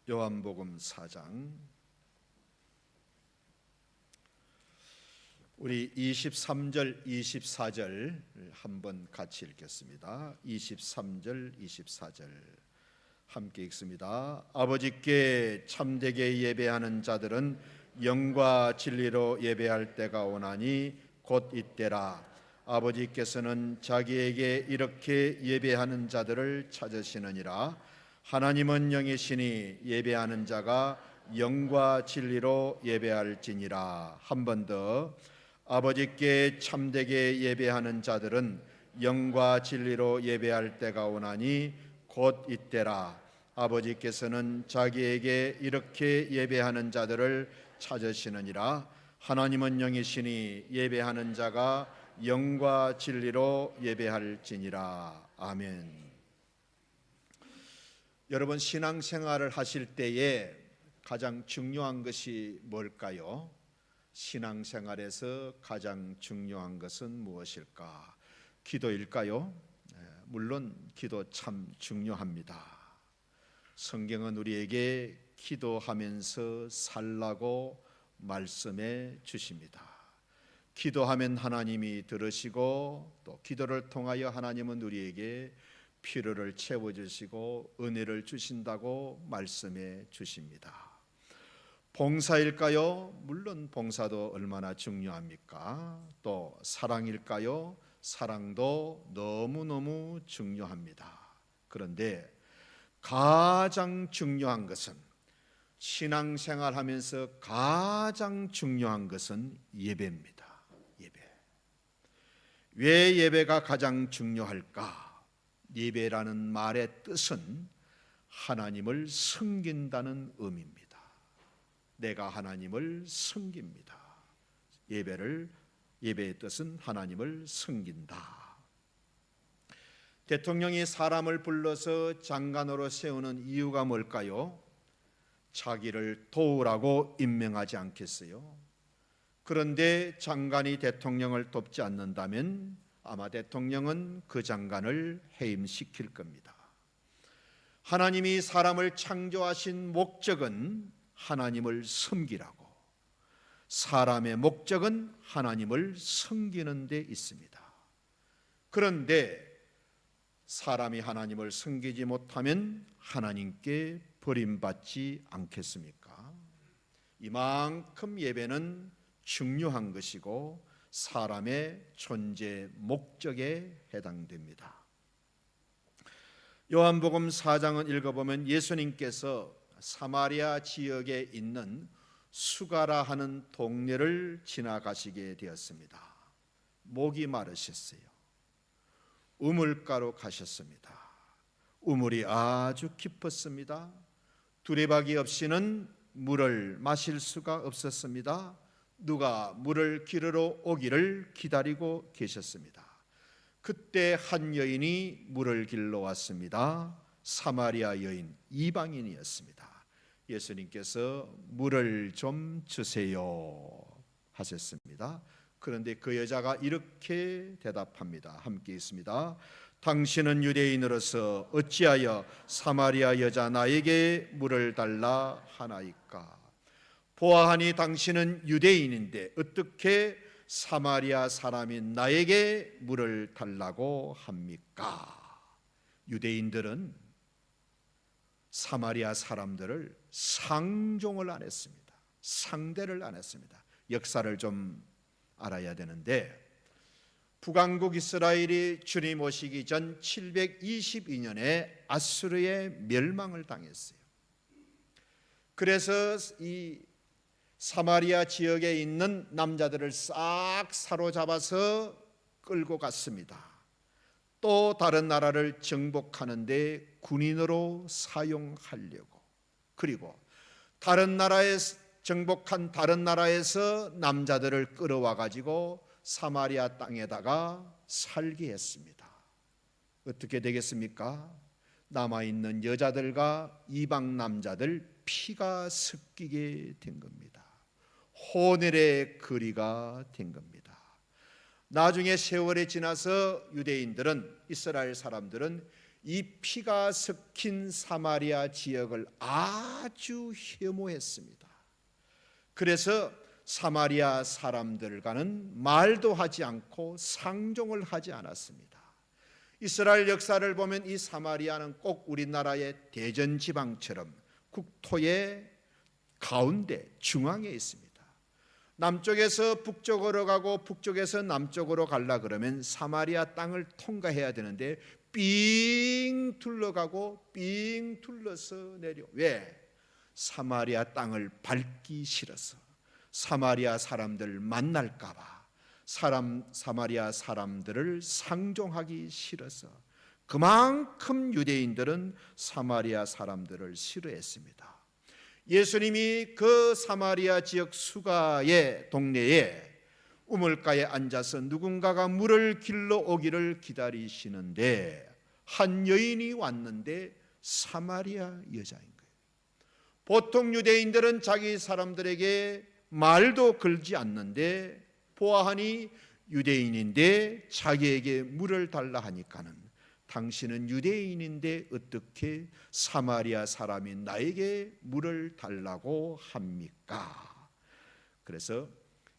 요한복음 4장 우리 23절 24절 한번 같이 읽겠습니다. 23절 24절 함께 읽습니다. 아버지께 참되게 예배하는 자들은 영과 진리로 예배할 때가 오나니 곧 이때라. 아버지께서는 자기에게 이렇게 예배하는 자들을 찾으시느니라. 하나님은 영이시니 예배하는 자가 영과 진리로 예배할지니라. 한 번 더. 아버지께 참되게 예배하는 자들은 영과 진리로 예배할 때가 오나니 곧 이때라. 아버지께서는 자기에게 이렇게 예배하는 자들을 찾으시느니라. 하나님은 영이시니 예배하는 자가 영과 진리로 예배할지니라. 아멘. 여러분, 신앙생활을 하실 때에 가장 중요한 것이 뭘까요? 신앙생활에서 가장 중요한 것은 무엇일까? 기도일까요? 물론 기도 참 중요합니다. 성경은 우리에게 기도하면서 살라고 말씀해 주십니다. 기도하면 하나님이 들으시고 또 기도를 통하여 하나님은 우리에게 필요를 채워주시고 은혜를 주신다고 말씀해 주십니다. 봉사일까요? 물론 봉사도 얼마나 중요합니까? 또 사랑일까요? 사랑도 너무너무 중요합니다. 그런데 가장 중요한 것은, 신앙생활 하면서 가장 중요한 것은 예배입니다. 예배. 왜 예배가 가장 중요할까? 예배라는 말의 뜻은 하나님을 섬긴다는 의미입니다. 내가 하나님을 섬깁니다. 예배의 뜻은 하나님을 섬긴다. 대통령이 사람을 불러서 장관으로 세우는 이유가 뭘까요? 자기를 도우라고 임명하지 않겠어요? 그런데 장관이 대통령을 돕지 않는다면 아마 대통령은 그 장관을 해임시킬 겁니다. 하나님이 사람을 창조하신 목적은 하나님을 섬기라고, 사람의 목적은 하나님을 섬기는 데 있습니다. 그런데 사람이 하나님을 섬기지 못하면 하나님께 버림받지 않겠습니까? 이만큼 예배는 중요한 것이고 사람의 존재 목적에 해당됩니다. 요한복음 4장은 읽어보면 예수님께서 사마리아 지역에 있는 수가라 하는 동네를 지나가시게 되었습니다. 목이 마르셨어요. 우물가로 가셨습니다. 우물이 아주 깊었습니다. 두레박이 없이는 물을 마실 수가 없었습니다. 누가 물을 기르러 오기를 기다리고 계셨습니다. 그때 한 여인이 물을 길러 왔습니다. 사마리아 여인, 이방인이었습니다. 예수님께서 물을 좀 주세요 하셨습니다. 그런데 그 여자가 이렇게 대답합니다. 함께 있습니다. 당신은 유대인으로서 어찌하여 사마리아 여자 나에게 물을 달라 하나이까? 보아하니 당신은 유대인인데 어떻게 사마리아 사람인 나에게 물을 달라고 합니까? 유대인들은 사마리아 사람들을 상종을 안 했습니다. 상대를 안 했습니다. 역사를 좀 알아야 되는데, 북왕국 이스라엘이 주님 오시기 전 722년에 아수르의 멸망을 당했어요. 그래서 이 사마리아 지역에 있는 남자들을 싹 사로잡아서 끌고 갔습니다. 또 다른 나라를 정복하는데 군인으로 사용하려고, 그리고 다른 나라에 정복한 다른 나라에서 남자들을 끌어와 가지고 사마리아 땅에다가 살게 했습니다. 어떻게 되겠습니까? 남아있는 여자들과 이방 남자들 피가 섞이게 된 겁니다. 혼혈의 거리가 된 겁니다. 나중에 세월이 지나서 유대인들은, 이스라엘 사람들은 이 피가 섞인 사마리아 지역을 아주 혐오했습니다. 그래서 사마리아 사람들과는 말도 하지 않고 상종을 하지 않았습니다. 이스라엘 역사를 보면 이 사마리아는 꼭 우리나라의 대전 지방처럼 국토의 가운데 중앙에 있습니다. 남쪽에서 북쪽으로 가고 북쪽에서 남쪽으로 가려 그러면 사마리아 땅을 통과해야 되는데 삥 둘러가고 삥 둘러서 내려. 왜? 사마리아 땅을 밟기 싫어서, 사마리아 사람들 만날까 봐, 사마리아 사람들을 상종하기 싫어서. 그만큼 유대인들은 사마리아 사람들을 싫어했습니다. 예수님이 그 사마리아 지역 수가의 동네에 우물가에 앉아서 누군가가 물을 길러 오기를 기다리시는데 한 여인이 왔는데 사마리아 여자인 거예요. 보통 유대인들은 자기 사람들에게 말도 걸지 않는데 보아하니 유대인인데 자기에게 물을 달라 하니까는 당신은 유대인인데 어떻게 사마리아 사람이 나에게 물을 달라고 합니까? 그래서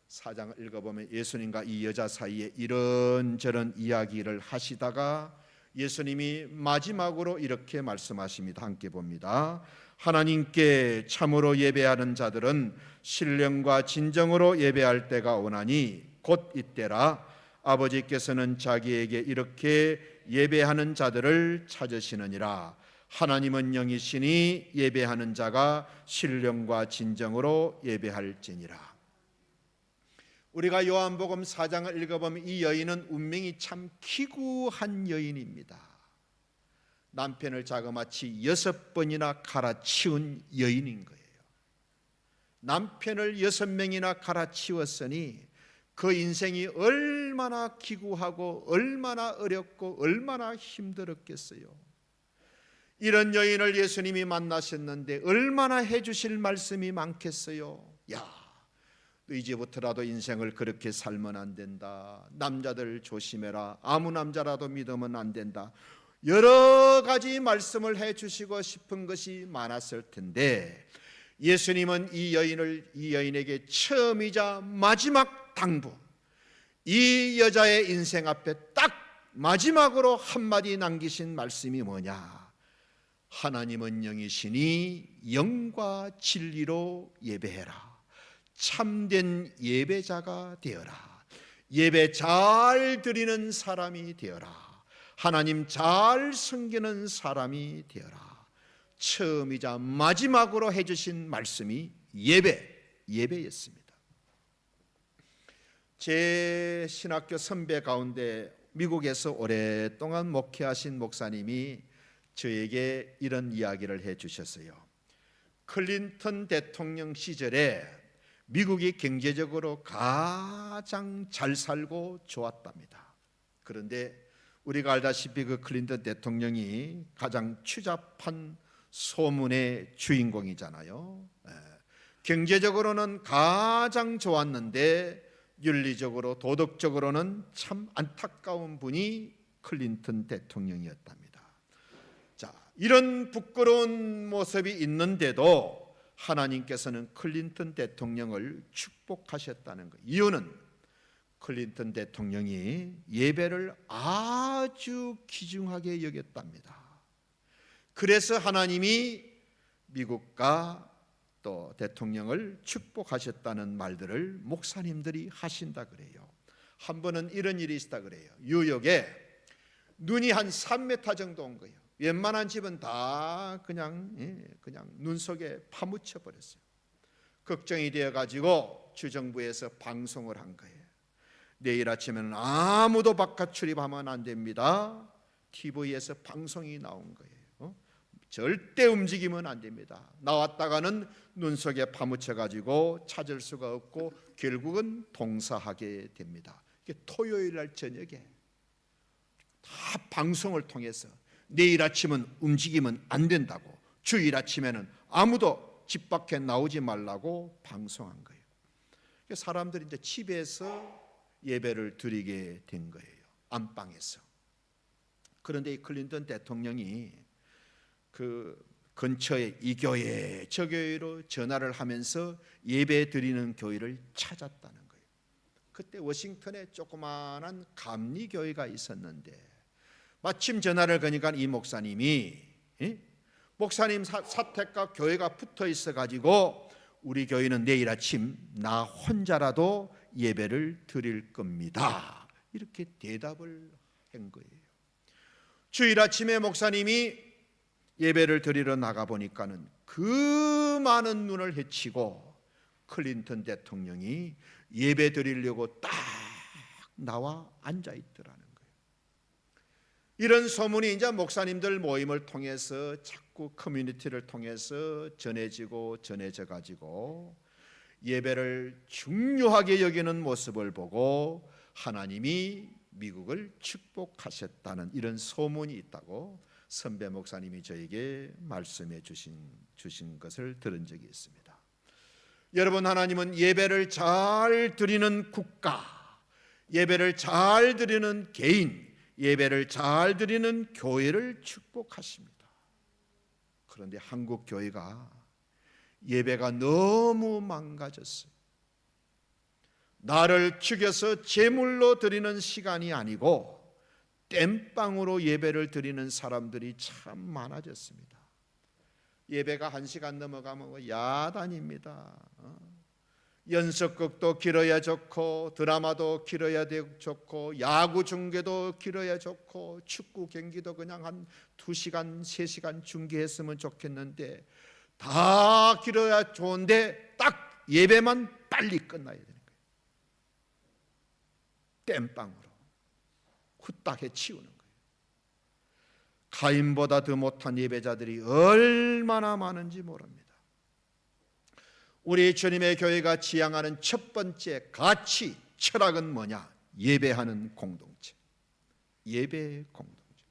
4장을 읽어보면 예수님과 이 여자 사이에 이런저런 이야기를 하시다가 예수님이 마지막으로 이렇게 말씀하십니다. 함께 봅니다. 하나님께 참으로 예배하는 자들은 신령과 진정으로 예배할 때가 오나니 곧 이때라. 아버지께서는 자기에게 이렇게 예배하는 자들을 찾으시느니라. 하나님은 영이시니 예배하는 자가 신령과 진정으로 예배할지니라. 우리가 요한복음 4장을 읽어보면 이 여인은 운명이 참 기구한 여인입니다. 남편을 자그마치 6번이나 갈아치운 여인인 거예요. 남편을 6명이나 갈아치웠으니 그 인생이 얼마나 기구하고 얼마나 어렵고 얼마나 힘들었겠어요. 이런 여인을 예수님이 만나셨는데 얼마나 해주실 말씀이 많겠어요. 야, 너 이제부터라도 인생을 그렇게 살면 안 된다. 남자들 조심해라. 아무 남자라도 믿으면 안 된다. 여러 가지 말씀을 해주시고 싶은 것이 많았을 텐데 예수님은 이 여인에게 처음이자 마지막 당부, 이 여자의 인생 앞에 딱 마지막으로 한마디 남기신 말씀이 뭐냐? 하나님은 영이시니 영과 진리로 예배해라. 참된 예배자가 되어라. 예배 잘 드리는 사람이 되어라. 하나님 잘 섬기는 사람이 되어라. 처음이자 마지막으로 해주신 말씀이 예배였습니다. 제 신학교 선배 가운데 미국에서 오랫동안 목회하신 목사님이 저에게 이런 이야기를 해주셨어요. 클린턴 대통령 시절에 미국이 경제적으로 가장 잘 살고 좋았답니다. 그런데 우리가 알다시피 그 클린턴 대통령이 가장 추잡한 소문의 주인공이잖아요. 경제적으로는 가장 좋았는데 윤리적으로 도덕적으로는 참 안타까운 분이 클린턴 대통령이었답니다. 자, 이런 부끄러운 모습이 있는데도 하나님께서는 클린턴 대통령을 축복하셨다는 것. 이유는 클린턴 대통령이 예배를 아주 귀중하게 여겼답니다. 그래서 하나님이 미국과 또 대통령을 축복하셨다는 말들을 목사님들이 하신다 그래요. 한 번은 이런 일이 있다 그래요. 뉴욕에 눈이 한 3m 정도 온 거예요. 웬만한 집은 다 그냥 눈 속에 파묻혀 버렸어요. 걱정이 되어 가지고 주정부에서 방송을 한 거예요. 내일 아침에는 아무도 바깥 출입하면 안 됩니다. TV에서 방송이 나온 거예요. 절대 움직이면 안 됩니다. 나왔다가는 눈 속에 파묻혀 가지고 찾을 수가 없고 결국은 동사하게 됩니다. 이게 토요일 날 저녁에 다 방송을 통해서 내일 아침은 움직이면 안 된다고, 주일 아침에는 아무도 집 밖에 나오지 말라고 방송한 거예요. 사람들이 이제 집에서 예배를 드리게 된 거예요. 안방에서. 그런데 이 클린턴 대통령이 그 근처에 이 교회 저 교회로 전화를 하면서 예배 드리는 교회를 찾았다는 거예요. 그때 워싱턴에 조그마한 감리교회가 있었는데 마침 전화를 거니까 이 목사님이 목사님 사택과 교회가 붙어 있어 가지고 우리 교회는 내일 아침 나 혼자라도 예배를 드릴 겁니다. 이렇게 대답을 한 거예요. 주일 아침에 목사님이 예배를 드리러 나가 보니까는 그 많은 눈을 헤치고 클린턴 대통령이 예배 드리려고 딱 나와 앉아 있더라는 거예요. 이런 소문이 이제 목사님들 모임을 통해서 자꾸 커뮤니티를 통해서 전해지고 전해져 가지고 예배를 중요하게 여기는 모습을 보고 하나님이 미국을 축복하셨다는 이런 소문이 있다고 선배 목사님이 저에게 말씀해 주신 것을 들은 적이 있습니다. 여러분, 하나님은 예배를 잘 드리는 국가, 예배를 잘 드리는 개인, 예배를 잘 드리는 교회를 축복하십니다. 그런데 한국 교회가 예배가 너무 망가졌어요. 나를 죽여서 제물로 드리는 시간이 아니고 땜빵으로 예배를 드리는 사람들이 참 많아졌습니다. 예배가 1시간 넘어가면 야단입니다. 연속극도 길어야 좋고 드라마도 길어야 좋고 야구 중계도 길어야 좋고 축구 경기도 그냥 한 2시간 3시간 중계했으면 좋겠는데 다 길어야 좋은데 딱 예배만 빨리 끝나야 되는 거예요. 땜빵으로 후딱 해치우는 거예요. 가인보다 더 못한 예배자들이 얼마나 많은지 모릅니다. 우리 주님의 교회가 지향하는 첫 번째 가치, 철학은 뭐냐? 예배하는 공동체. 예배 공동체.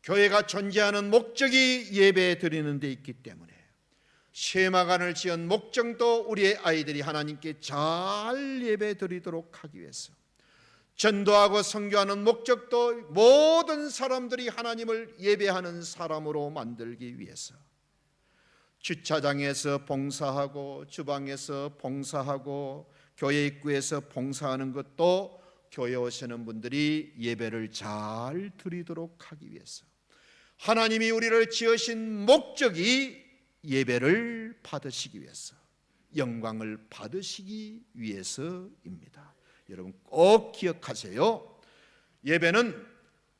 교회가 존재하는 목적이 예배 드리는 데 있기 때문에 쉐마관을 지은 목적도 우리의 아이들이 하나님께 잘 예배 드리도록 하기 위해서, 전도하고 선교하는 목적도 모든 사람들이 하나님을 예배하는 사람으로 만들기 위해서, 주차장에서 봉사하고 주방에서 봉사하고 교회 입구에서 봉사하는 것도 교회 오시는 분들이 예배를 잘 드리도록 하기 위해서, 하나님이 우리를 지으신 목적이 예배를 받으시기 위해서, 영광을 받으시기 위해서입니다. 여러분 꼭 기억하세요. 예배는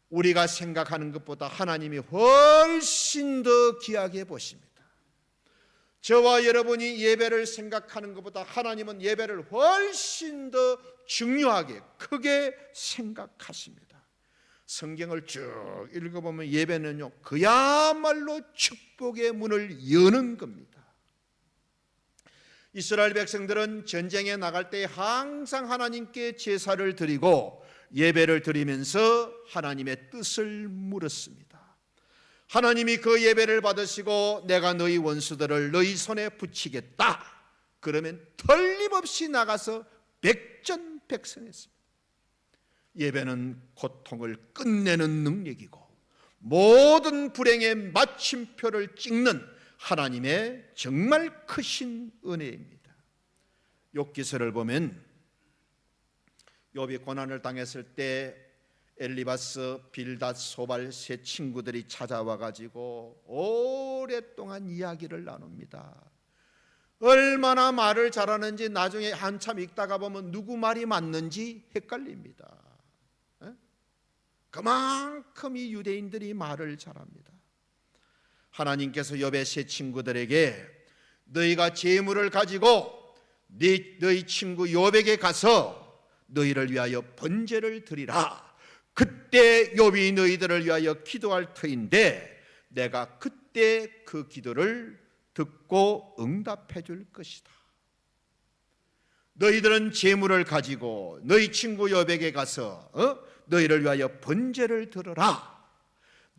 우리가 생각하는 것보다 하나님이 훨씬 더 귀하게 보십니다. 저와 여러분이 예배를 생각하는 것보다 하나님은 예배를 훨씬 더 중요하게 크게 생각하십니다. 성경을 쭉 읽어보면 예배는요 그야말로 축복의 문을 여는 겁니다. 이스라엘 백성들은 전쟁에 나갈 때 항상 하나님께 제사를 드리고 예배를 드리면서 하나님의 뜻을 물었습니다. 하나님이 그 예배를 받으시고 내가 너희 원수들을 너희 손에 붙이겠다 그러면 틀림없이 나가서 백전백승했습니다. 예배는 고통을 끝내는 능력이고 모든 불행의 마침표를 찍는 하나님의 정말 크신 은혜입니다. 욥기서를 보면 욥이 고난을 당했을 때 엘리바스, 빌닷, 소발 세 친구들이 찾아와 가지고 오랫동안 이야기를 나눕니다. 얼마나 말을 잘하는지 나중에 한참 읽다가 보면 누구 말이 맞는지 헷갈립니다. 그만큼 이 유대인들이 말을 잘합니다. 하나님께서 욥의 세 친구들에게 너희가 재물을 가지고 너희 친구 욥에게 가서 너희를 위하여 번제를 드리라. 그때 욥이 너희들을 위하여 기도할 터인데 내가 그때 그 기도를 듣고 응답해 줄 것이다. 너희들은 재물을 가지고 너희 친구 욥에게 가서 너희를 위하여 번제를 들어라.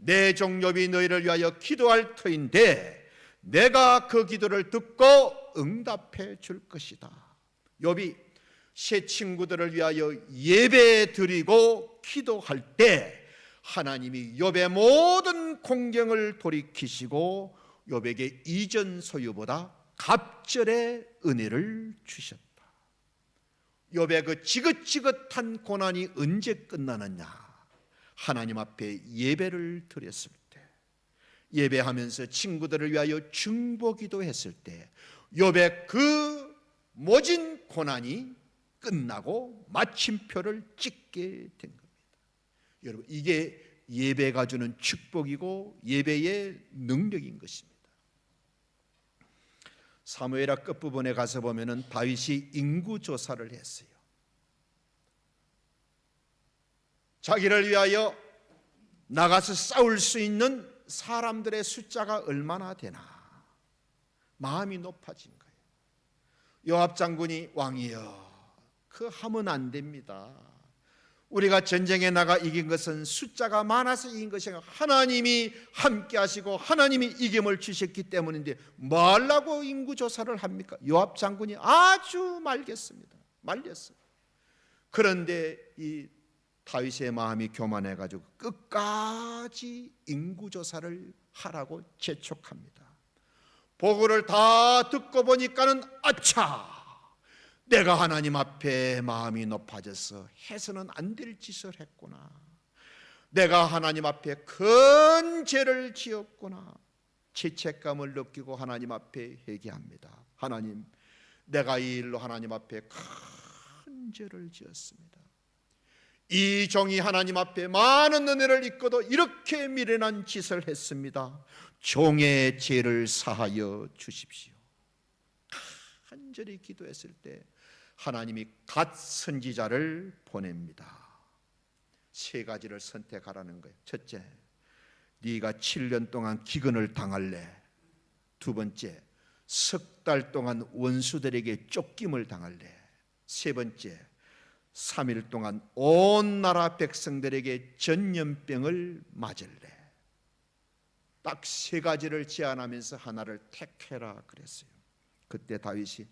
내 종 욥이 너희를 위하여 기도할 터인데 내가 그 기도를 듣고 응답해 줄 것이다. 욥이 세 친구들을 위하여 예배 드리고 기도할 때 하나님이 욥의 모든 공경을 돌이키시고 욥에게 이전 소유보다 갑절의 은혜를 주셨다. 욥의 그 지긋지긋한 고난이 언제 끝나느냐? 하나님 앞에 예배를 드렸을 때, 예배하면서 친구들을 위하여 중보기도 했을 때 욥의 그 모진 고난이 끝나고 마침표를 찍게 된 겁니다. 여러분, 이게 예배가 주는 축복이고 예배의 능력인 것입니다. 사무엘하 끝부분에 가서 보면은 다윗이 인구조사를 했어요. 자기를 위하여 나가서 싸울 수 있는 사람들의 숫자가 얼마나 되나 마음이 높아진 거예요. 요압 장군이 왕이여, 그 하면 안 됩니다. 우리가 전쟁에 나가 이긴 것은 숫자가 많아서 이긴 것이 아니라 하나님이 함께 하시고 하나님이 이김을 주셨기 때문인데 뭐하려고 인구조사를 합니까? 요압 장군이 아주 말렸습니다. 그런데 이 다윗의 마음이 교만해가지고 끝까지 인구조사를 하라고 재촉합니다. 보고를 다 듣고 보니까는 아차, 내가 하나님 앞에 마음이 높아져서 해서는 안 될 짓을 했구나. 내가 하나님 앞에 큰 죄를 지었구나. 죄책감을 느끼고 하나님 앞에 회개합니다. 하나님, 내가 이 일로 하나님 앞에 큰 죄를 지었습니다. 이 종이 하나님 앞에 많은 은혜를 입고도 이렇게 미련한 짓을 했습니다. 종의 죄를 사하여 주십시오. 간절히 기도했을 때 하나님이 갓 선지자를 보냅니다. 세 가지를 선택하라는 거예요. 첫째, 네가 7년 동안 기근을 당할래. 두 번째, 석 달 동안 원수들에게 쫓김을 당할래. 세 번째, 3일 동안 온 나라 백성들에게 전염병을 맞을래. 딱 세 가지를 제안하면서 하나를 택해라 그랬어요. 그때 다윗이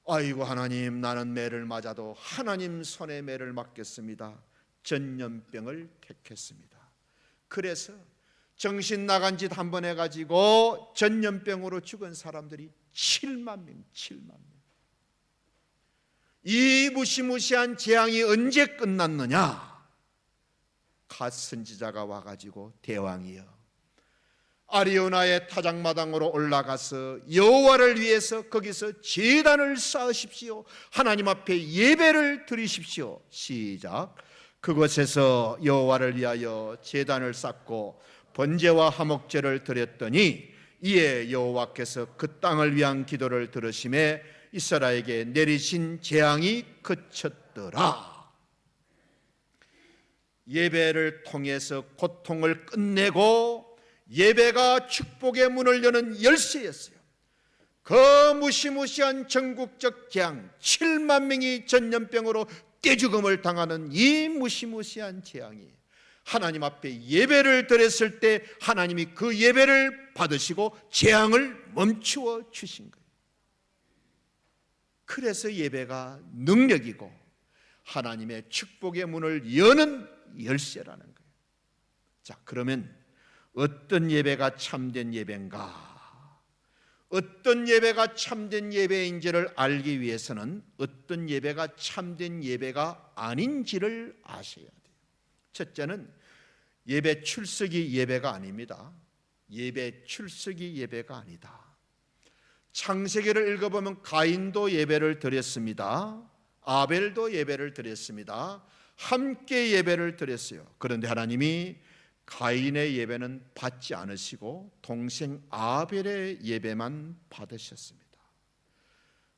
아이고 하나님, 나는 매를 맞아도 하나님 손에 매를 맞겠습니다. 전염병을 택했습니다. 그래서 정신 나간 짓 한 번 해가지고 전염병으로 죽은 사람들이 7만 명. 이 무시무시한 재앙이 언제 끝났느냐? 갓 선지자가 와가지고 대왕이여, 아리우나의 타작마당으로 올라가서 여호와를 위해서 거기서 제단을 쌓으십시오. 하나님 앞에 예배를 드리십시오. 시작. 그곳에서 여호와를 위하여 제단을 쌓고 번제와 화목제를 드렸더니 이에 여호와께서 그 땅을 위한 기도를 들으심에 이스라엘에게 내리신 재앙이 그쳤더라. 예배를 통해서 고통을 끝내고 예배가 축복의 문을 여는 열쇠였어요. 그 무시무시한 전국적 재앙, 7만 명이 전염병으로 떼죽음을 당하는 이 무시무시한 재앙이 하나님 앞에 예배를 드렸을 때 하나님이 그 예배를 받으시고 재앙을 멈추어 주신 거예요. 그래서 예배가 능력이고 하나님의 축복의 문을 여는 열쇠라는 거예요. 자, 그러면 어떤 예배가 참된 예배인가? 어떤 예배가 참된 예배인지를 알기 위해서는 어떤 예배가 참된 예배가 아닌지를 아셔야 돼요. 첫째는 예배 출석이 예배가 아닙니다. 예배 출석이 예배가 아니다. 창세기를 읽어보면 가인도 예배를 드렸습니다. 아벨도 예배를 드렸습니다. 함께 예배를 드렸어요. 그런데 하나님이 가인의 예배는 받지 않으시고 동생 아벨의 예배만 받으셨습니다.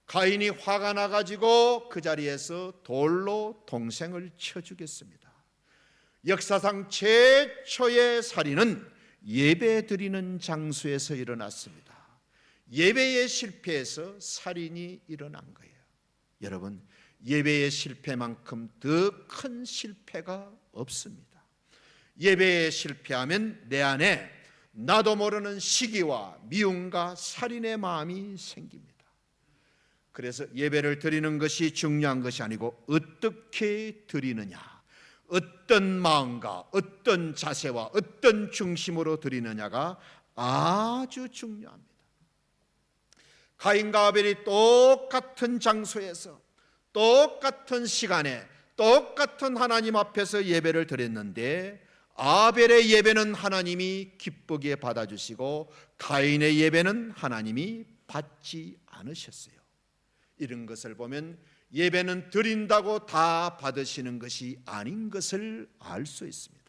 가인이 화가 나가지고 그 자리에서 돌로 동생을 쳐 죽였습니다. 역사상 최초의 살인은 예배 드리는 장소에서 일어났습니다. 예배의 실패에서 살인이 일어난 거예요. 여러분, 예배의 실패만큼 더 큰 실패가 없습니다. 예배에 실패하면 내 안에 나도 모르는 시기와 미움과 살인의 마음이 생깁니다. 그래서 예배를 드리는 것이 중요한 것이 아니고 어떻게 드리느냐, 어떤 마음과 어떤 자세와 어떤 중심으로 드리느냐가 아주 중요합니다. 가인과 아벨이 똑같은 장소에서 똑같은 시간에 똑같은 하나님 앞에서 예배를 드렸는데 아벨의 예배는 하나님이 기쁘게 받아주시고 가인의 예배는 하나님이 받지 않으셨어요. 이런 것을 보면 예배는 드린다고 다 받으시는 것이 아닌 것을 알 수 있습니다.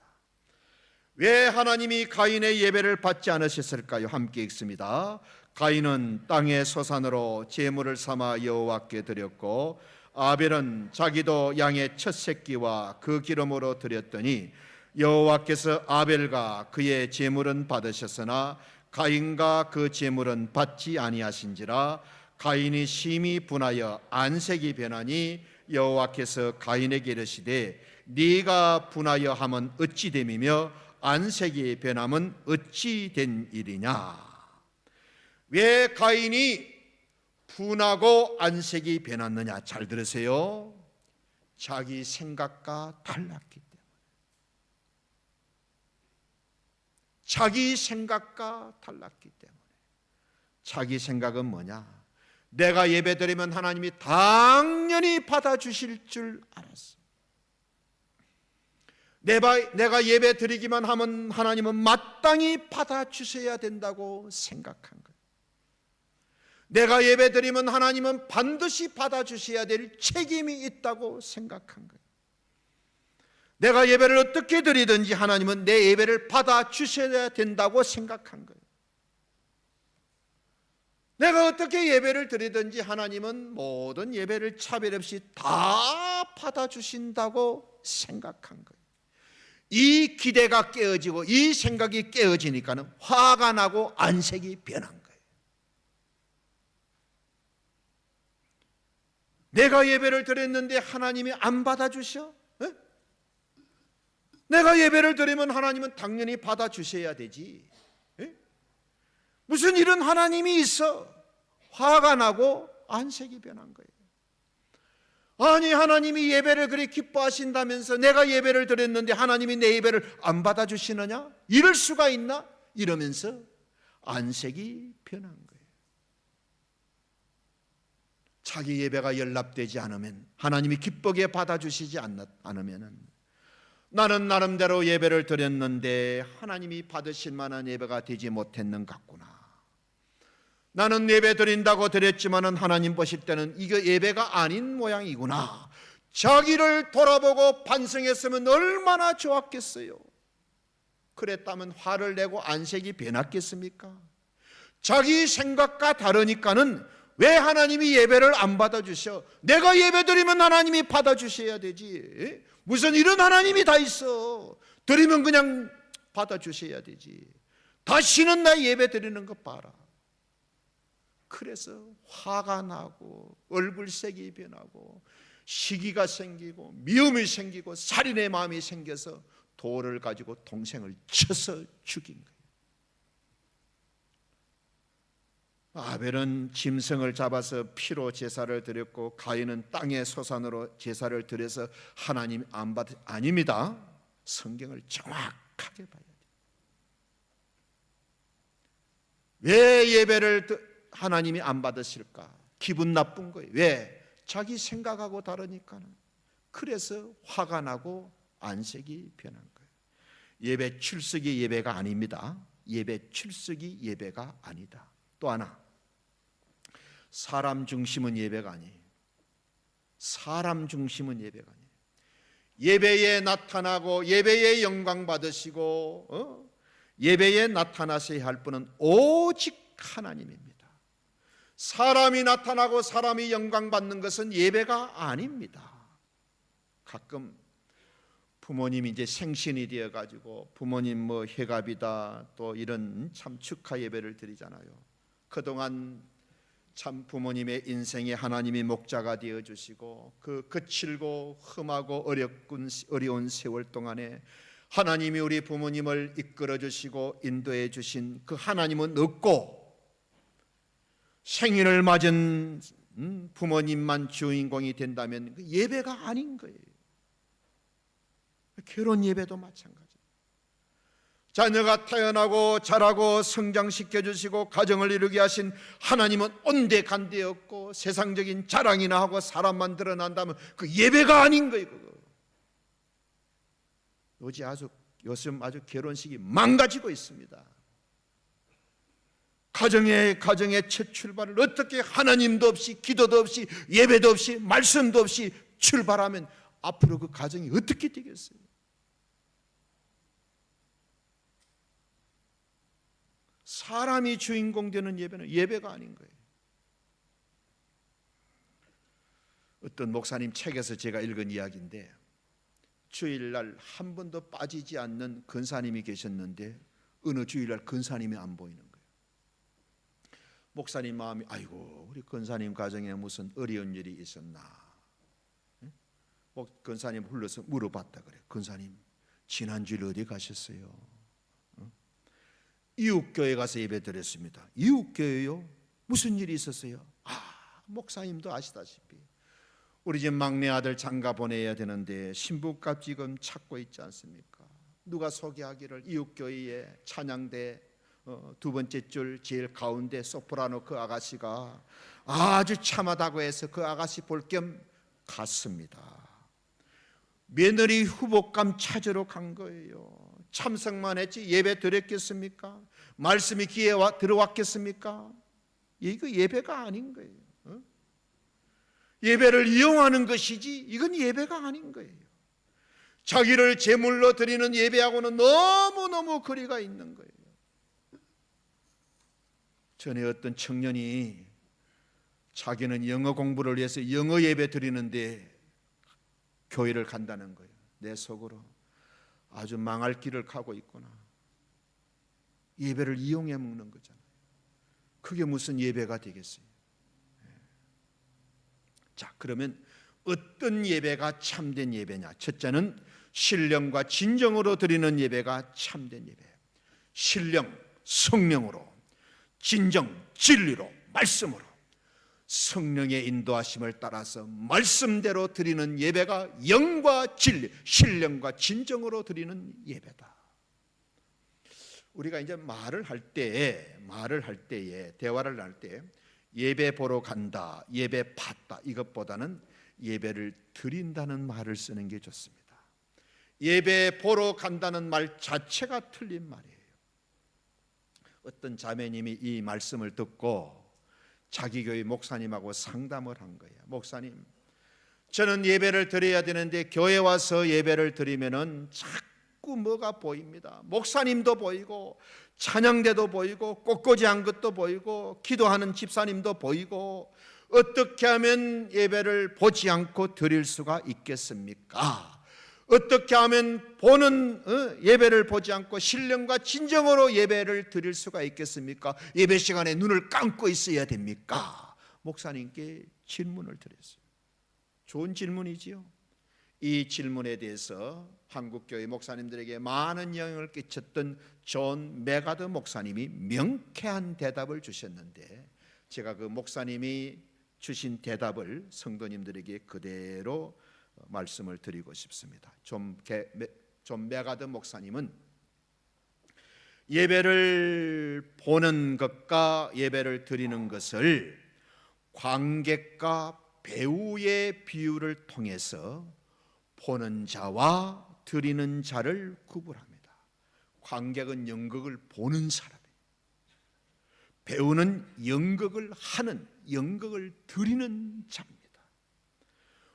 왜 하나님이 가인의 예배를 받지 않으셨을까요? 함께 읽습니다. 가인은 땅의 소산으로 제물을 삼아 여호와께 드렸고 아벨은 자기도 양의 첫 새끼와 그 기름으로 드렸더니 여호와께서 아벨과 그의 제물은 받으셨으나 가인과 그 제물은 받지 아니하신지라. 가인이 심히 분하여 안색이 변하니 여호와께서 가인에게 이르시되 네가 분하여 함은 어찌 됨이며 안색이 변함은 어찌 된 일이냐. 왜 가인이 분하고 안색이 변했느냐? 잘 들으세요. 자기 생각과 달랐기 때문에. 자기 생각과 달랐기 때문에. 자기 생각은 뭐냐? 내가 예배드리면 하나님이 당연히 받아주실 줄 알았어. 내가 예배드리기만 하면 하나님은 마땅히 받아주셔야 된다고 생각한 거예요. 내가 예배드리면 하나님은 반드시 받아주셔야 될 책임이 있다고 생각한 거예요. 내가 예배를 어떻게 드리든지 하나님은 내 예배를 받아주셔야 된다고 생각한 거예요. 내가 어떻게 예배를 드리든지 하나님은 모든 예배를 차별 없이 다 받아주신다고 생각한 거예요. 이 기대가 깨어지고 이 생각이 깨어지니까는 화가 나고 안색이 변한 거예요. 내가 예배를 드렸는데 하나님이 안 받아주셔? 에? 내가 예배를 드리면 하나님은 당연히 받아주셔야 되지. 에? 무슨 이런 하나님이 있어? 화가 나고 안색이 변한 거예요. 아니 하나님이 예배를 그리 기뻐하신다면서 내가 예배를 드렸는데 하나님이 내 예배를 안 받아주시느냐? 이럴 수가 있나? 이러면서 안색이 변한 거예요. 자기 예배가 연락되지 않으면 하나님이 기쁘게 받아주시지 않으면 나는 나름대로 예배를 드렸는데 하나님이 받으실 만한 예배가 되지 못했는 것 같구나. 나는 예배 드린다고 드렸지만은 하나님 보실 때는 이거 예배가 아닌 모양이구나. 자기를 돌아보고 반성했으면 얼마나 좋았겠어요. 그랬다면 화를 내고 안색이 변했겠습니까? 자기 생각과 다르니까는 왜 하나님이 예배를 안 받아주셔? 내가 예배 드리면 하나님이 받아주셔야 되지. 무슨 이런 하나님이 다 있어. 드리면 그냥 받아주셔야 되지. 다시는 나 예배 드리는 거 봐라. 그래서 화가 나고 얼굴색이 변하고 시기가 생기고 미움이 생기고 살인의 마음이 생겨서 돌을 가지고 동생을 쳐서 죽인 거예요. 아벨은 짐승을 잡아서 피로 제사를 드렸고 가인은 땅의 소산으로 제사를 드려서 하나님 안 받 아닙니다. 성경을 정확하게 봐야 돼요. 왜 예배를 하나님이 안 받으실까? 기분 나쁜 거예요. 왜? 자기 생각하고 다르니까는. 그래서 화가 나고 안색이 변한 거예요. 예배 출석이 예배가 아닙니다. 예배 출석이 예배가 아니다. 또 하나, 사람 중심은 예배가 아니에요. 사람 중심은 예배가 아니에요. 예배에 나타나고 예배에 영광 받으시고 예배에 나타나셔야 할 분은 오직 하나님입니다. 사람이 나타나고 사람이 영광 받는 것은 예배가 아닙니다. 가끔 부모님이 이제 생신이 되어 가지고 부모님 뭐 회갑이다 또 이런 참 축하 예배를 드리잖아요. 그동안 참 부모님의 인생에 하나님이 목자가 되어 주시고 그 거칠고 험하고 어려운 세월 동안에 하나님이 우리 부모님을 이끌어 주시고 인도해 주신 그 하나님은 없고 생일을 맞은 부모님만 주인공이 된다면 예배가 아닌 거예요. 결혼 예배도 마찬가지. 자녀가 태어나고 자라고 성장시켜 주시고 가정을 이루게 하신 하나님은 온데간데 없고 세상적인 자랑이나 하고 사람만 드러난다면 그 예배가 아닌 거예요. 그거. 요즘 아주 결혼식이 망가지고 있습니다. 가정의 첫 출발을 어떻게 하나님도 없이 기도도 없이 예배도 없이 말씀도 없이 출발하면 앞으로 그 가정이 어떻게 되겠어요? 사람이 주인공 되는 예배는 예배가 아닌 거예요. 어떤 목사님 책에서 제가 읽은 이야기인데 주일날 한 번도 빠지지 않는 근사님이 계셨는데 어느 주일날 근사님이 안 보이는 거예요. 목사님 마음이 아이고 우리 근사님 가정에 무슨 어려운 일이 있었나. 근사님 불러서 물어봤다 그래. 근사님 지난주일 어디 가셨어요? 이웃교회 가서 예배 드렸습니다. 이웃교회요? 무슨 일이 있었어요? 목사님도 아시다시피 우리 집 막내 아들 장가 보내야 되는데 신부값 지금 찾고 있지 않습니까? 누가 소개하기를 이웃교회에 찬양대 두 번째 줄 제일 가운데 소프라노 그 아가씨가 아주 참하다고 해서 그 아가씨 볼 겸 갔습니다. 며느리 후보감 찾으러 간 거예요. 참석만 했지 예배 드렸겠습니까? 말씀이 귀에 들어왔겠습니까? 이거 예배가 아닌 거예요. 예배를 이용하는 것이지 이건 예배가 아닌 거예요. 자기를 제물로 드리는 예배하고는 너무너무 거리가 있는 거예요. 전에 어떤 청년이 자기는 영어 공부를 위해서 영어 예배 드리는데 교회를 간다는 거예요. 내 속으로 아주 망할 길을 가고 있구나. 예배를 이용해 먹는 거잖아요. 그게 무슨 예배가 되겠어요? 자, 그러면 어떤 예배가 참된 예배냐? 첫째는 신령과 진정으로 드리는 예배가 참된 예배예요. 신령, 성령으로, 진정, 진리로, 말씀으로 성령의 인도하심을 따라서 말씀대로 드리는 예배가 영과 진리, 신령과 진정으로 드리는 예배다. 우리가 이제 말을 할 때에 대화를 할 때 예배 보러 간다, 예배 받다 이것보다는 예배를 드린다는 말을 쓰는 게 좋습니다. 예배 보러 간다는 말 자체가 틀린 말이에요. 어떤 자매님이 이 말씀을 듣고 자기 교회 목사님하고 상담을 한 거예요. 목사님, 저는 예배를 드려야 되는데 교회 와서 예배를 드리면은 자꾸 뭐가 보입니다. 목사님도 보이고 찬양대도 보이고 꽃꽂이한 것도 보이고 기도하는 집사님도 보이고 어떻게 하면 예배를 보지 않고 드릴 수가 있겠습니까? 어떻게 하면 보는 예배를 보지 않고 신령과 진정으로 예배를 드릴 수가 있겠습니까? 예배 시간에 눈을 감고 있어야 됩니까? 목사님께 질문을 드렸어요. 좋은 질문이지요. 이 질문에 대해서 한국교회 목사님들에게 많은 영향을 끼쳤던 존 메가드 목사님이 명쾌한 대답을 주셨는데 제가 그 목사님이 주신 대답을 성도님들에게 그대로 말씀을 드리고 싶습니다. 존 메가드 목사님은 예배를 보는 것과 예배를 드리는 것을 관객과 배우의 비유를 통해서 보는 자와 드리는 자를 구분합니다. 관객은 연극을 보는 사람이에요. 배우는 연극을 하는, 연극을 드리는 자입니다.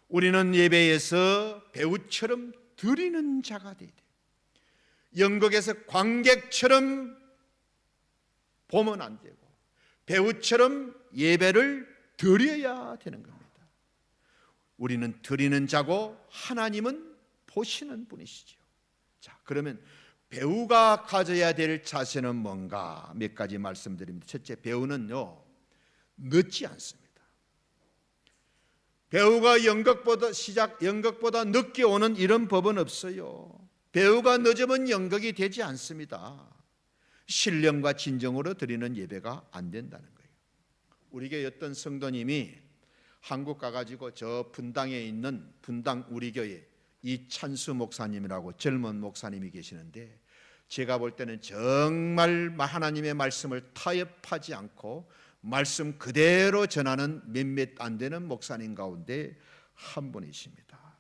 우리는 예배에서 배우처럼 드리는 자가 돼야 돼요. 연극에서 관객처럼 보면 안 되고 배우처럼 예배를 드려야 되는 겁니다. 우리는 드리는 자고 하나님은 보시는 분이시죠. 자, 그러면 배우가 가져야 될 자세는 뭔가 몇 가지 말씀드립니다. 첫째, 배우는요 늦지 않습니다. 배우가 연극보다 늦게 오는 이런 법은 없어요. 배우가 늦으면 연극이 되지 않습니다. 신령과 진정으로 드리는 예배가 안 된다는 거예요. 우리 교회 어떤 성도님이 한국 가가지고 저 분당에 있는 분당 우리 교회 이찬수 목사님이라고 젊은 목사님이 계시는데, 제가 볼 때는 정말 하나님의 말씀을 타협하지 않고 말씀 그대로 전하는 몇몇 안 되는 목사님 가운데 한 분이십니다.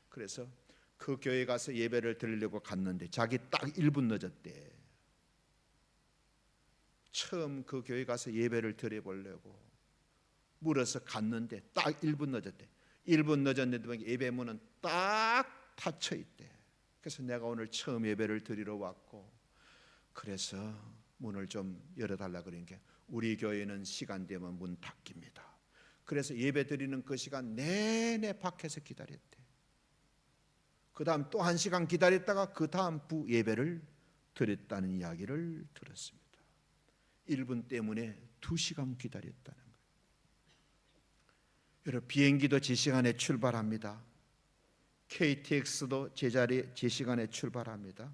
그래서 그 교회 가서 예배를 드리려고 갔는데 자기 딱 1분 늦었대. 처음 그 교회 가서 예배를 드려보려고 물어서 갔는데 딱 1분 늦었대. 1분 늦었는데 예배 문은 딱 닫혀 있대. 그래서 내가 오늘 처음 예배를 드리러 왔고, 그래서 문을 좀 열어달라 그러니까 우리 교회는 시간 되면 문 닫깁니다. 그래서 예배 드리는 그 시간 내내 밖에서 기다렸대. 그 다음 또 1시간 기다렸다가 그 다음 부 예배를 드렸다는 이야기를 들었습니다. 1분 때문에 2시간 기다렸다는 거예요. 여러분, 비행기도 제 시간에 출발합니다. KTX도 제 시간에 출발합니다.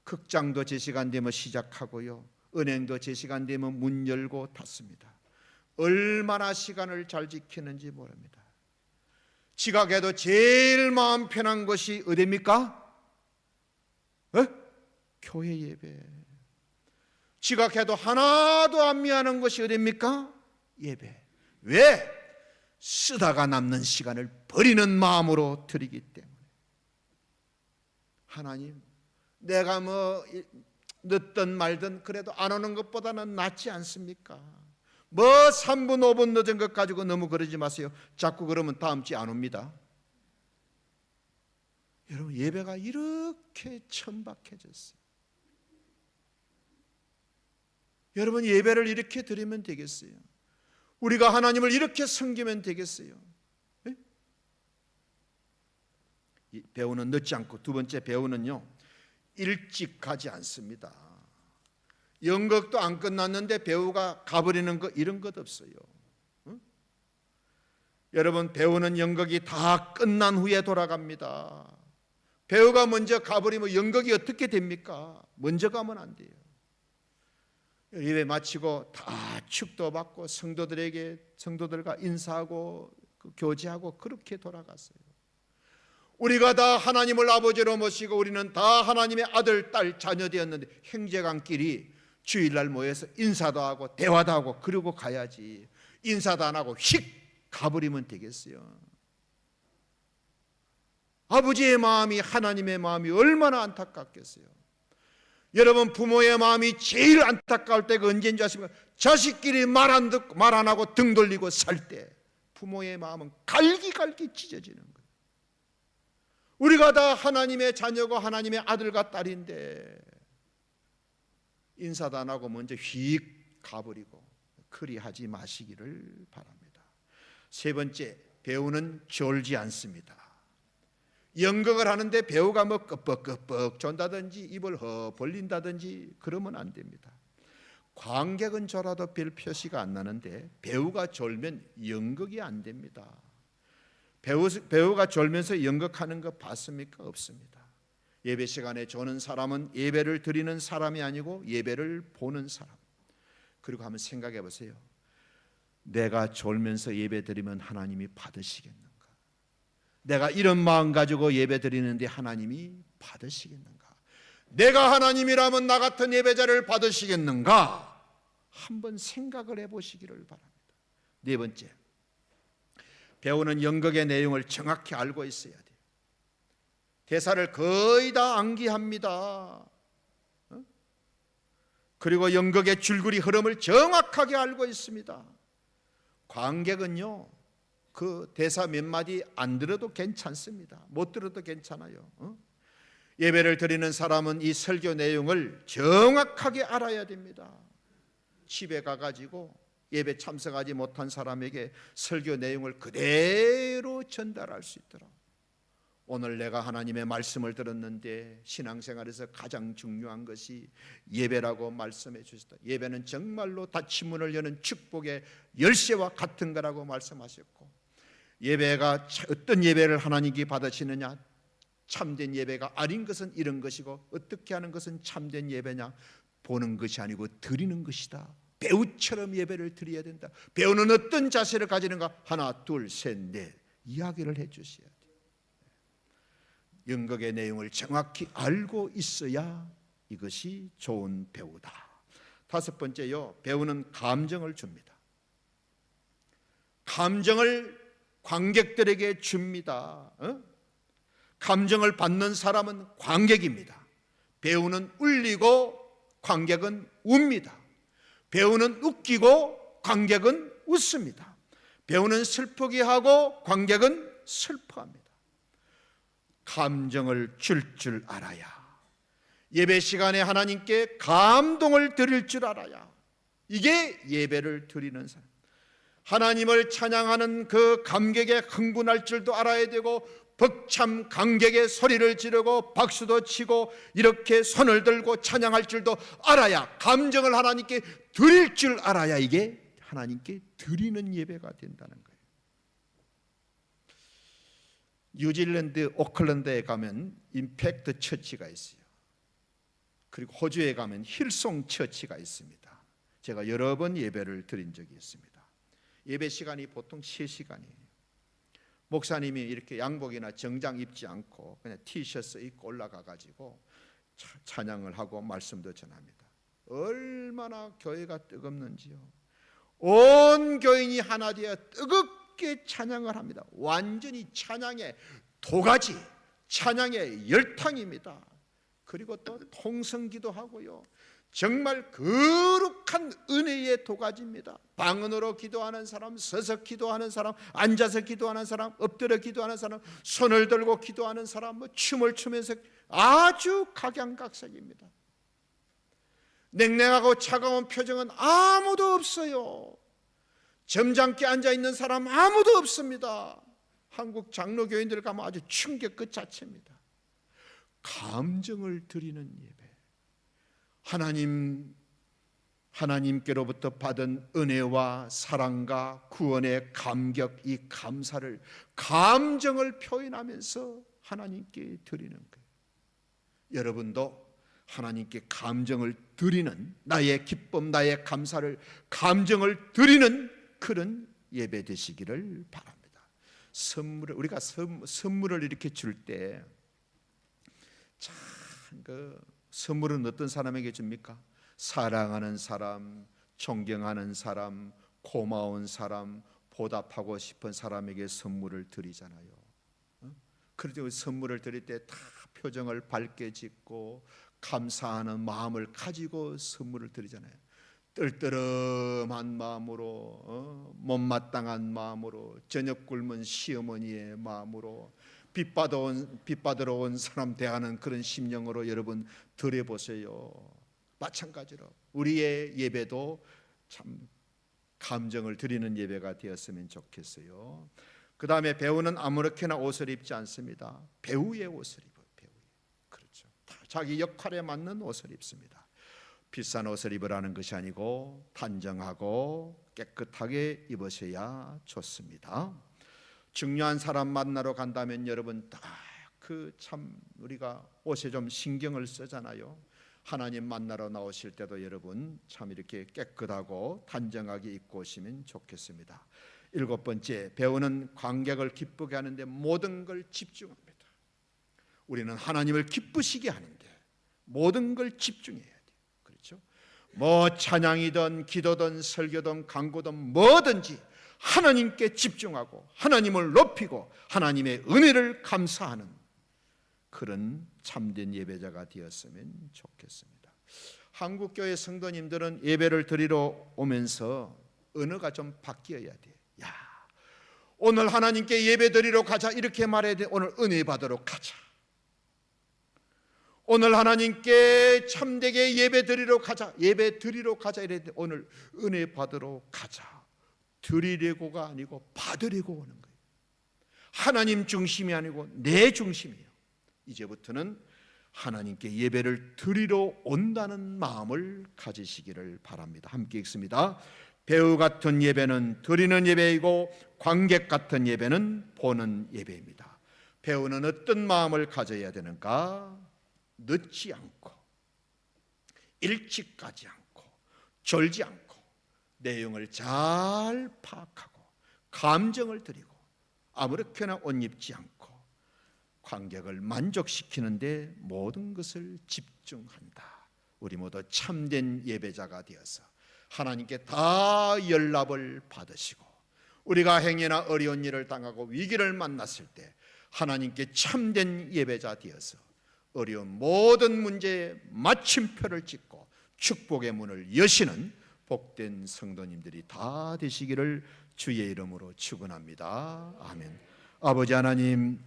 극장도 제 시간 되면 시작하고요. 은행도 제 시간 되면 문 열고 닫습니다. 얼마나 시간을 잘 지키는지 모릅니다. 지각해도 제일 마음 편한 것이 어디입니까? 교회 예배. 지각해도 하나도 안 미안한 것이 어디입니까? 예배. 왜? 쓰다가 남는 시간을 버리는 마음으로 드리기 때문에. 하나님, 내가 늦든 말든 그래도 안 오는 것보다는 낫지 않습니까? 3분 5분 늦은 것 가지고 너무 그러지 마세요. 자꾸 그러면 다음 주에 안 옵니다. 여러분, 예배가 이렇게 천박해졌어요. 여러분, 예배를 이렇게 드리면 되겠어요? 우리가 하나님을 이렇게 섬기면 되겠어요? 네? 배우는 늦지 않고, 두 번째 배우는요, 일찍 가지 않습니다. 연극도 안 끝났는데 배우가 가버리는 거, 이런 것 없어요. 여러분, 배우는 연극이 다 끝난 후에 돌아갑니다. 배우가 먼저 가버리면 연극이 어떻게 됩니까? 먼저 가면 안 돼요. 예배 마치고 다 축도 받고 성도들과 인사하고 교제하고 그렇게 돌아갔어요. 우리가 다 하나님을 아버지로 모시고 우리는 다 하나님의 아들, 딸, 자녀 되었는데 형제간끼리 주일날 모여서 인사도 하고 대화도 하고 그러고 가야지. 인사도 안 하고 휙 가버리면 되겠어요? 아버지의 마음이, 하나님의 마음이 얼마나 안타깝겠어요? 여러분, 부모의 마음이 제일 안타까울 때가 언제인 줄 아십니까? 자식끼리 말 안 듣고 말 안 하고 등 돌리고 살 때 부모의 마음은 갈기갈기 찢어지는 거예요. 우리가 다 하나님의 자녀고 하나님의 아들과 딸인데 인사도 안 하고 먼저 휙 가버리고 그리하지 마시기를 바랍니다. 세 번째, 배우는 졸지 않습니다. 연극을 하는데 배우가 끄뻑끄뻑 존다든지 입을 허 벌린다든지 그러면 안 됩니다. 관객은 졸아도 별 표시가 안 나는데 배우가 졸면 연극이 안 됩니다. 배우가 졸면서 연극하는 거 봤습니까? 없습니다. 예배 시간에 조는 사람은 예배를 드리는 사람이 아니고 예배를 보는 사람. 그리고 한번 생각해 보세요. 내가 졸면서 예배 드리면 하나님이 받으시겠는가? 내가 이런 마음 가지고 예배 드리는데 하나님이 받으시겠는가? 내가 하나님이라면 나 같은 예배자를 받으시겠는가? 한번 생각을 해보시기를 바랍니다. 네 번째, 배우는 연극의 내용을 정확히 알고 있어야 돼요. 대사를 거의 다 암기합니다. 그리고 연극의 줄거리 흐름을 정확하게 알고 있습니다. 관객은요, 그 대사 몇 마디 안 들어도 괜찮습니다. 못 들어도 괜찮아요. 예배를 드리는 사람은 이 설교 내용을 정확하게 알아야 됩니다. 집에 가가지고 예배 참석하지 못한 사람에게 설교 내용을 그대로 전달할 수 있도록. 오늘 내가 하나님의 말씀을 들었는데 신앙생활에서 가장 중요한 것이 예배라고 말씀해 주셨다. 예배는 정말로 닫힌 문을 여는 축복의 열쇠와 같은 거라고 말씀하셨고, 예배가 어떤 예배를 하나님께 받으시느냐, 참된 예배가 아닌 것은 이런 것이고 어떻게 하는 것은 참된 예배냐, 보는 것이 아니고 드리는 것이다. 배우처럼 예배를 드려야 된다. 배우는 어떤 자세를 가지는가, 하나 둘 셋 넷 이야기를 해 주셔야 돼요. 연극의 내용을 정확히 알고 있어야 이것이 좋은 배우다. 다섯 번째요, 배우는 감정을 줍니다. 감정을 관객들에게 줍니다. 감정을 받는 사람은 관객입니다. 배우는 울리고 관객은 웁니다. 배우는 웃기고 관객은 웃습니다. 배우는 슬프게 하고 관객은 슬퍼합니다. 감정을 줄 알아야, 예배 시간에 하나님께 감동을 드릴 줄 알아야, 이게 예배를 드리는 사람. 하나님을 찬양하는 그 감격에 흥분할 줄도 알아야 되고, 벅참 감격의 소리를 지르고 박수도 치고 이렇게 손을 들고 찬양할 줄도 알아야, 감정을 하나님께 드릴 줄 알아야 이게 하나님께 드리는 예배가 된다는 거예요. 뉴질랜드 오클랜드에 가면 임팩트 처치가 있어요. 그리고 호주에 가면 힐송 처치가 있습니다. 제가 여러 번 예배를 드린 적이 있습니다. 예배 시간이 보통 3시간이에요. 목사님이 이렇게 양복이나 정장 입지 않고 그냥 티셔츠 입고 올라가 가지고 찬양을 하고 말씀도 전합니다. 얼마나 교회가 뜨겁는지요. 온 교인이 하나 되어 뜨겁게 찬양을 합니다. 완전히 찬양의 도가지, 찬양의 열탕입니다. 그리고 또 통성기도 하고요. 정말 거룩한 은혜의 도가지입니다. 방언으로 기도하는 사람, 서서 기도하는 사람, 앉아서 기도하는 사람, 엎드려 기도하는 사람, 손을 들고 기도하는 사람, 춤을 추면서 아주 각양각색입니다. 냉랭하고 차가운 표정은 아무도 없어요. 점잖게 앉아있는 사람 아무도 없습니다. 한국 장로교인들 가면 아주 충격 그 자체입니다. 감정을 드리는 예배, 하나님께로부터 받은 은혜와 사랑과 구원의 감격, 이 감사를, 감정을 표현하면서 하나님께 드리는 거예요. 여러분도 하나님께 감정을 드리는, 나의 기쁨, 나의 감사를, 감정을 드리는 그런 예배 되시기를 바랍니다. 우리가 선물을 이렇게 줄 때 참 선물은 어떤 사람에게 줍니까? 사랑하는 사람, 존경하는 사람, 고마운 사람, 보답하고 싶은 사람에게 선물을 드리잖아요. 그런데 선물을 드릴 때 다 표정을 밝게 짓고 감사하는 마음을 가지고 선물을 드리잖아요. 뜰뜨름한 마음으로, 못마땅한 마음으로, 저녁 굶은 시어머니의 마음으로, 빚받으러 온 사람 대하는 그런 심령으로 여러분 드려보세요. 마찬가지로 우리의 예배도 참 감정을 드리는 예배가 되었으면 좋겠어요. 그 다음에 배우는 아무렇게나 옷을 입지 않습니다. 배우의 옷을 입어요. 그렇죠. 자기 역할에 맞는 옷을 입습니다. 비싼 옷을 입으라는 것이 아니고 단정하고 깨끗하게 입으셔야 좋습니다. 중요한 사람 만나러 간다면 여러분 딱 우리가 옷에 좀 신경을 쓰잖아요. 하나님 만나러 나오실 때도 여러분 참 이렇게 깨끗하고 단정하게 입고 오시면 좋겠습니다. 7번째, 배우는 관객을 기쁘게 하는데 모든 걸 집중합니다. 우리는 하나님을 기쁘시게 하는데 모든 걸 집중해야 돼요. 그렇죠? 찬양이든 기도든 설교든 강구든 뭐든지 하나님께 집중하고 하나님을 높이고 하나님의 은혜를 감사하는 그런 참된 예배자가 되었으면 좋겠습니다. 한국교회 성도님들은 예배를 드리러 오면서 언어가 좀 바뀌어야 돼요. 오늘 하나님께 예배 드리러 가자 이렇게 말해야 돼. 오늘 은혜 받으러 가자. 오늘 하나님께 참되게 예배 드리러 가자. 예배 드리러 가자 이래야 돼. 오늘 은혜 받으러 가자. 드리려고가 아니고 받으려고 오는 거예요. 하나님 중심이 아니고 내 중심이에요. 이제부터는 하나님께 예배를 드리러 온다는 마음을 가지시기를 바랍니다. 함께 읽습니다. 배우 같은 예배는 드리는 예배이고 관객 같은 예배는 보는 예배입니다. 배우는 어떤 마음을 가져야 되는가? 늦지 않고 일찍 가지 않고 졸지 않고 내용을 잘 파악하고 감정을 드리고 아무렇게나 옷 입지 않고 관객을 만족시키는데 모든 것을 집중한다. 우리 모두 참된 예배자가 되어서 하나님께 다 연락을 받으시고, 우리가 행여나 어려운 일을 당하고 위기를 만났을 때 하나님께 참된 예배자 되어서 어려운 모든 문제에 마침표를 찍고 축복의 문을 여시는 복된 성도님들이 다 되시기를 주의 이름으로 축원합니다. 아멘. 아버지 하나님,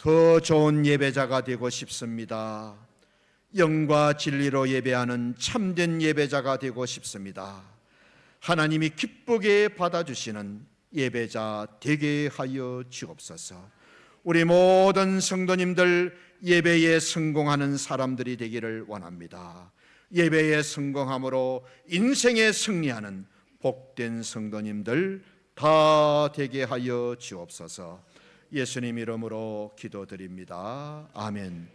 더 좋은 예배자가 되고 싶습니다. 영과 진리로 예배하는 참된 예배자가 되고 싶습니다. 하나님이 기쁘게 받아주시는 예배자 되게 하여 주옵소서. 우리 모든 성도님들 예배에 성공하는 사람들이 되기를 원합니다. 예배에 성공함으로 인생에 승리하는 복된 성도님들 다 되게 하여 주옵소서. 예수님 이름으로 기도드립니다. 아멘.